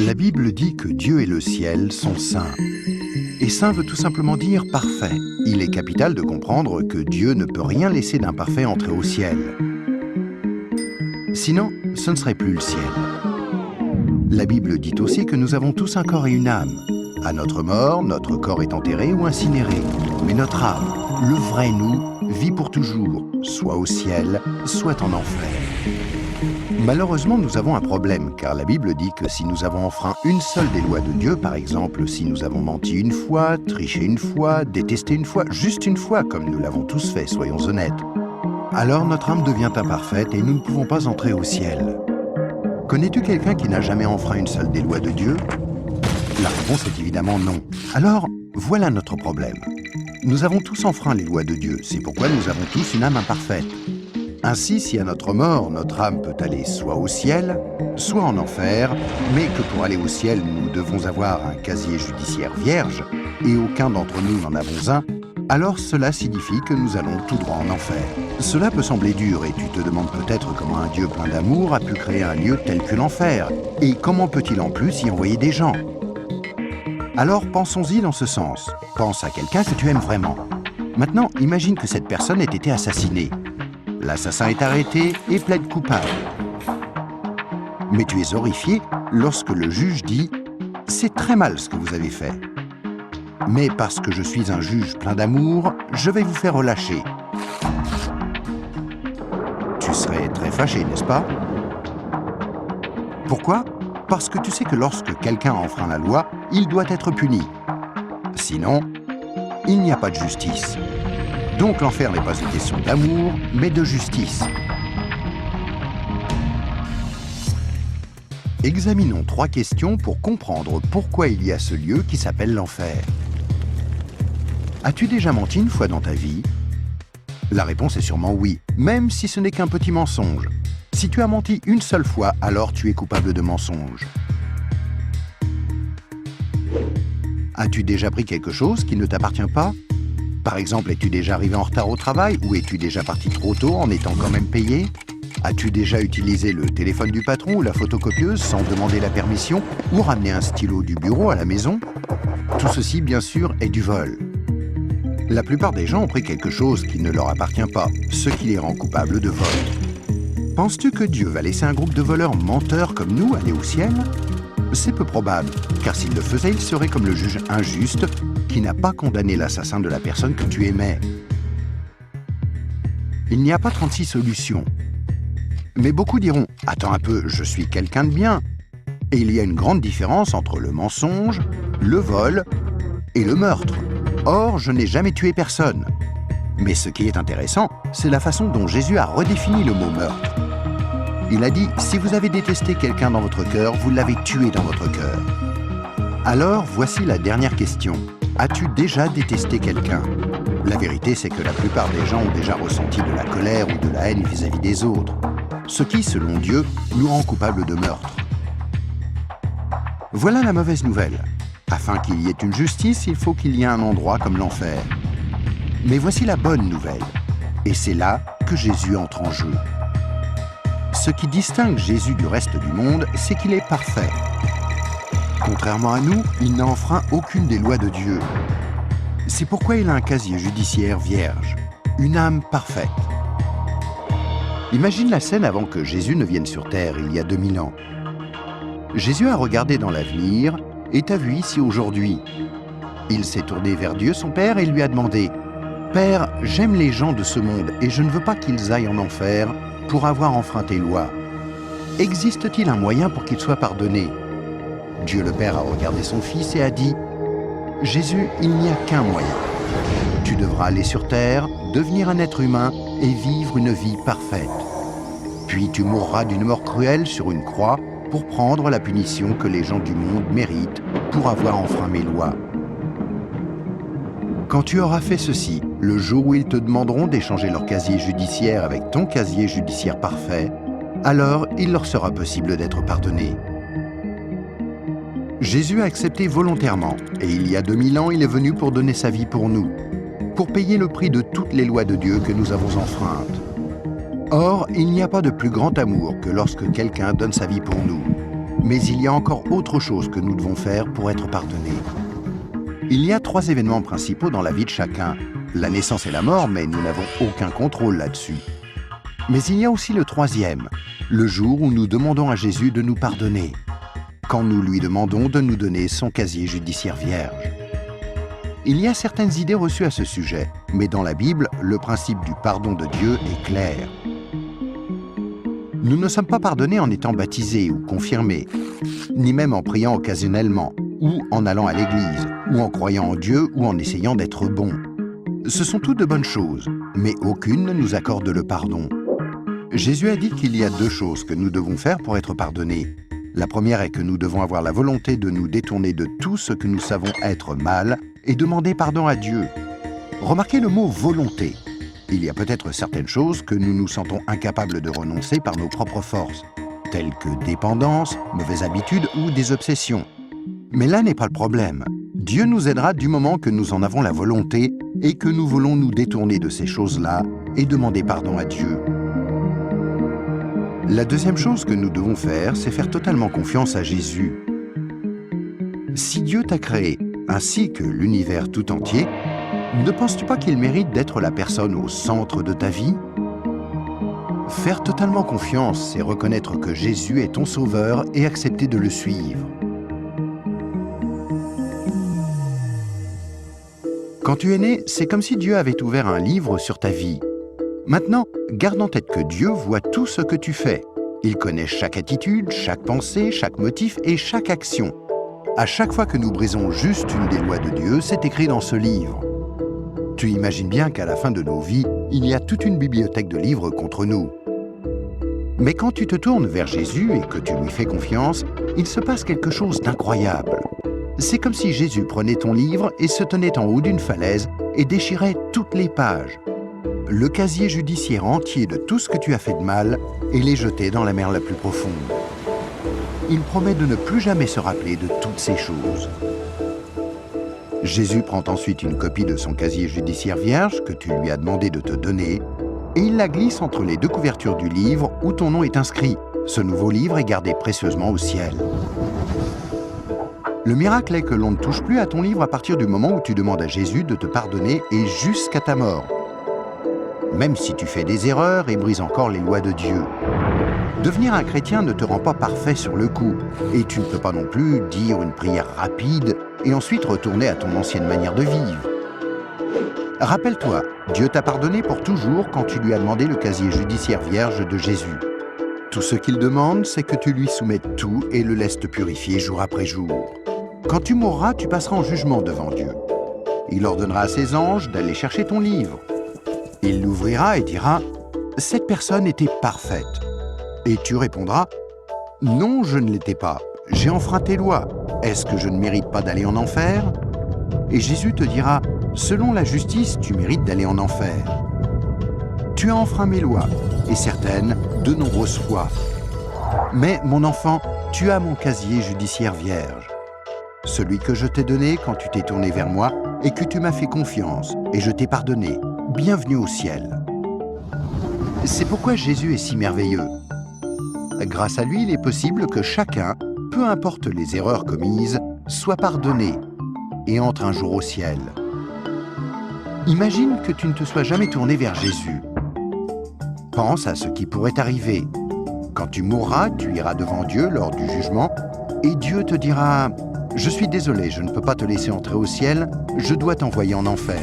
La Bible dit que Dieu et le ciel sont saints. Et saint veut tout simplement dire parfait. Il est capital de comprendre que Dieu ne peut rien laisser d'imparfait entrer au ciel. Sinon, ce ne serait plus le ciel. La Bible dit aussi que nous avons tous un corps et une âme. À notre mort, notre corps est enterré ou incinéré. Mais notre âme, le vrai nous, vit pour toujours, soit au ciel, soit en enfer. Malheureusement, nous avons un problème, car la Bible dit que si nous avons enfreint une seule des lois de Dieu, par exemple, si nous avons menti une fois, triché une fois, détesté une fois, juste une fois, comme nous l'avons tous fait, soyons honnêtes, alors notre âme devient imparfaite et nous ne pouvons pas entrer au ciel. Connais-tu quelqu'un qui n'a jamais enfreint une seule des lois de Dieu? La réponse est évidemment non. Alors, voilà notre problème. Nous avons tous enfreint les lois de Dieu, c'est pourquoi nous avons tous une âme imparfaite. Ainsi, si à notre mort, notre âme peut aller soit au ciel, soit en enfer, mais que pour aller au ciel, nous devons avoir un casier judiciaire vierge, et aucun d'entre nous n'en avons un, alors cela signifie que nous allons tout droit en enfer. Cela peut sembler dur, et tu te demandes peut-être comment un Dieu plein d'amour a pu créer un lieu tel que l'enfer, et comment peut-il en plus y envoyer des gens? Alors pensons-y dans ce sens. Pense à quelqu'un que tu aimes vraiment. Maintenant, imagine que cette personne ait été assassinée. L'assassin est arrêté et plaide coupable. Mais tu es horrifié lorsque le juge dit « C'est très mal ce que vous avez fait. Mais parce que je suis un juge plein d'amour, je vais vous faire relâcher. » Tu serais très fâché, n'est-ce pas? Pourquoi? Parce que tu sais que lorsque quelqu'un enfreint la loi, il doit être puni. Sinon, il n'y a pas de justice. Donc l'enfer n'est pas une question d'amour, mais de justice. Examinons 3 questions pour comprendre pourquoi il y a ce lieu qui s'appelle l'enfer. As-tu déjà menti une fois dans ta vie? La réponse est sûrement oui, même si ce n'est qu'un petit mensonge. Si tu as menti une seule fois, alors tu es coupable de mensonge. As-tu déjà pris quelque chose qui ne t'appartient pas? Par exemple, es-tu déjà arrivé en retard au travail ou es-tu déjà parti trop tôt en étant quand même payé? As-tu déjà utilisé le téléphone du patron ou la photocopieuse sans demander la permission ou ramené un stylo du bureau à la maison? Tout ceci, bien sûr, est du vol. La plupart des gens ont pris quelque chose qui ne leur appartient pas, ce qui les rend coupables de vol. Penses-tu que Dieu va laisser un groupe de voleurs menteurs comme nous aller au ciel? C'est peu probable, car s'il le faisait, il serait comme le juge injuste qui n'a pas condamné l'assassin de la personne que tu aimais. Il n'y a pas 36 solutions. Mais beaucoup diront « Attends un peu, je suis quelqu'un de bien ». Et il y a une grande différence entre le mensonge, le vol et le meurtre. Or, je n'ai jamais tué personne. Mais ce qui est intéressant, c'est la façon dont Jésus a redéfini le mot meurtre. Il a dit « Si vous avez détesté quelqu'un dans votre cœur, vous l'avez tué dans votre cœur. » Alors, voici la dernière question. As-tu déjà détesté quelqu'un? La vérité, c'est que la plupart des gens ont déjà ressenti de la colère ou de la haine vis-à-vis des autres, ce qui, selon Dieu, nous rend coupables de meurtre. Voilà la mauvaise nouvelle. Afin qu'il y ait une justice, il faut qu'il y ait un endroit comme l'enfer. Mais voici la bonne nouvelle. Et c'est là que Jésus entre en jeu. Ce qui distingue Jésus du reste du monde, c'est qu'il est parfait. Contrairement à nous, il n'a enfreint aucune des lois de Dieu. C'est pourquoi il a un casier judiciaire vierge, une âme parfaite. Imagine la scène avant que Jésus ne vienne sur terre, il y a 2000 ans. Jésus a regardé dans l'avenir et t'a vu ici aujourd'hui. Il s'est tourné vers Dieu, son Père, et lui a demandé « Père, j'aime les gens de ce monde et je ne veux pas qu'ils aillent en enfer pour avoir enfreint tes lois. Existe-t-il un moyen pour qu'ils soient pardonnés ?» Dieu le Père a regardé son Fils et a dit « Jésus, il n'y a qu'un moyen. Tu devras aller sur terre, devenir un être humain et vivre une vie parfaite. Puis tu mourras d'une mort cruelle sur une croix pour prendre la punition que les gens du monde méritent pour avoir enfreint mes lois. Quand tu auras fait ceci, le jour où ils te demanderont d'échanger leur casier judiciaire avec ton casier judiciaire parfait, alors il leur sera possible d'être pardonnés. » Jésus a accepté volontairement, et il y a 2000 ans, il est venu pour donner sa vie pour nous, pour payer le prix de toutes les lois de Dieu que nous avons enfreintes. Or, il n'y a pas de plus grand amour que lorsque quelqu'un donne sa vie pour nous. Mais il y a encore autre chose que nous devons faire pour être pardonnés. Il y a 3 événements principaux dans la vie de chacun. La naissance et la mort, mais nous n'avons aucun contrôle là-dessus. Mais il y a aussi le 3e, le jour où nous demandons à Jésus de nous pardonner, quand nous lui demandons de nous donner son casier judiciaire vierge. Il y a certaines idées reçues à ce sujet, mais dans la Bible, le principe du pardon de Dieu est clair. Nous ne sommes pas pardonnés en étant baptisés ou confirmés, ni même en priant occasionnellement, ou en allant à l'église, ou en croyant en Dieu, ou en essayant d'être bons. Ce sont toutes de bonnes choses, mais aucune ne nous accorde le pardon. Jésus a dit qu'il y a 2 choses que nous devons faire pour être pardonnés. La première est que nous devons avoir la volonté de nous détourner de tout ce que nous savons être mal et demander pardon à Dieu. Remarquez le mot « volonté ». Il y a peut-être certaines choses que nous nous sentons incapables de renoncer par nos propres forces, telles que dépendance, mauvaises habitudes ou des obsessions. Mais là n'est pas le problème. Dieu nous aidera du moment que nous en avons la volonté et que nous voulons nous détourner de ces choses-là et demander pardon à Dieu. La deuxième chose que nous devons faire, c'est faire totalement confiance à Jésus. Si Dieu t'a créé, ainsi que l'univers tout entier, ne penses-tu pas qu'il mérite d'être la personne au centre de ta vie? Faire totalement confiance, c'est reconnaître que Jésus est ton sauveur et accepter de le suivre. Quand tu es né, c'est comme si Dieu avait ouvert un livre sur ta vie. Maintenant, garde en tête que Dieu voit tout ce que tu fais. Il connaît chaque attitude, chaque pensée, chaque motif et chaque action. À chaque fois que nous brisons juste une des lois de Dieu, c'est écrit dans ce livre. Tu imagines bien qu'à la fin de nos vies, il y a toute une bibliothèque de livres contre nous. Mais quand tu te tournes vers Jésus et que tu lui fais confiance, il se passe quelque chose d'incroyable. C'est comme si Jésus prenait ton livre et se tenait en haut d'une falaise et déchirait toutes les pages. Le casier judiciaire entier de tout ce que tu as fait de mal et les jeter dans la mer la plus profonde. Il promet de ne plus jamais se rappeler de toutes ces choses. Jésus prend ensuite une copie de son casier judiciaire vierge que tu lui as demandé de te donner et il la glisse entre les 2 couvertures du livre où ton nom est inscrit. Ce nouveau livre est gardé précieusement au ciel. Le miracle est que l'on ne touche plus à ton livre à partir du moment où tu demandes à Jésus de te pardonner et jusqu'à ta mort. Même si tu fais des erreurs et brises encore les lois de Dieu. Devenir un chrétien ne te rend pas parfait sur le coup, et tu ne peux pas non plus dire une prière rapide et ensuite retourner à ton ancienne manière de vivre. Rappelle-toi, Dieu t'a pardonné pour toujours quand tu lui as demandé le casier judiciaire vierge de Jésus. Tout ce qu'il demande, c'est que tu lui soumettes tout et le laisses te purifier jour après jour. Quand tu mourras, tu passeras en jugement devant Dieu. Il ordonnera à ses anges d'aller chercher ton livre. Il l'ouvrira et dira « Cette personne était parfaite ». Et tu répondras « Non, je ne l'étais pas. J'ai enfreint tes lois. Est-ce que je ne mérite pas d'aller en enfer ?» Et Jésus te dira « Selon la justice, tu mérites d'aller en enfer. Tu as enfreint mes lois, et certaines, de nombreuses fois. Mais, mon enfant, tu as mon casier judiciaire vierge. Celui que je t'ai donné quand tu t'es tourné vers moi et que tu m'as fait confiance, et je t'ai pardonné. Bienvenue au ciel. » C'est pourquoi Jésus est si merveilleux. Grâce à lui, il est possible que chacun, peu importe les erreurs commises, soit pardonné et entre un jour au ciel. Imagine que tu ne te sois jamais tourné vers Jésus. Pense à ce qui pourrait t'arriver. Quand tu mourras, tu iras devant Dieu lors du jugement et Dieu te dira « Je suis désolé, je ne peux pas te laisser entrer au ciel, je dois t'envoyer en enfer.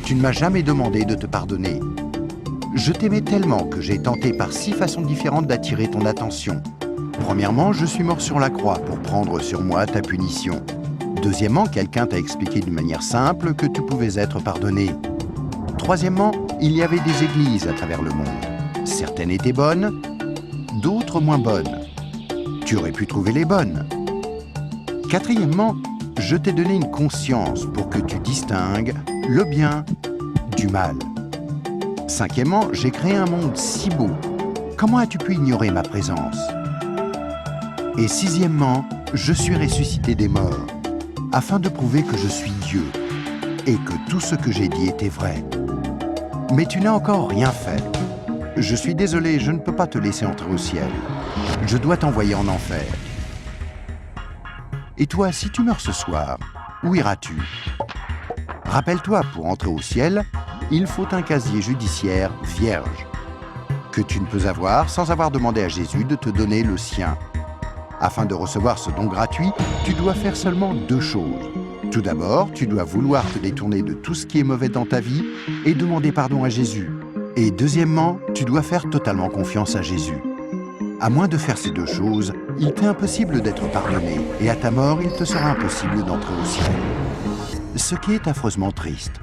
Tu ne m'as jamais demandé de te pardonner. Je t'aimais tellement que j'ai tenté par 6 façons différentes d'attirer ton attention. Premièrement, je suis mort sur la croix pour prendre sur moi ta punition. Deuxièmement, quelqu'un t'a expliqué d'une manière simple que tu pouvais être pardonné. Troisièmement, il y avait des églises à travers le monde. Certaines étaient bonnes, d'autres moins bonnes. Tu aurais pu trouver les bonnes. Quatrièmement, je t'ai donné une conscience pour que tu distingues le bien du mal. Cinquièmement, j'ai créé un monde si beau. Comment as-tu pu ignorer ma présence? Et sixièmement, je suis ressuscité des morts, afin de prouver que je suis Dieu, et que tout ce que j'ai dit était vrai. Mais tu n'as encore rien fait. Je suis désolé, je ne peux pas te laisser entrer au ciel. Je dois t'envoyer en enfer. Et toi, si tu meurs ce soir, où iras-tu? Rappelle-toi, pour entrer au ciel, il faut un casier judiciaire vierge, que tu ne peux avoir sans avoir demandé à Jésus de te donner le sien. Afin de recevoir ce don gratuit, tu dois faire seulement 2 choses. Tout d'abord, tu dois vouloir te détourner de tout ce qui est mauvais dans ta vie et demander pardon à Jésus. Et deuxièmement, tu dois faire totalement confiance à Jésus. À moins de faire ces 2 choses, il t'est impossible d'être pardonné et à ta mort, il te sera impossible d'entrer au ciel. Ce qui est affreusement triste,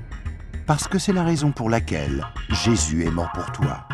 parce que c'est la raison pour laquelle Jésus est mort pour toi.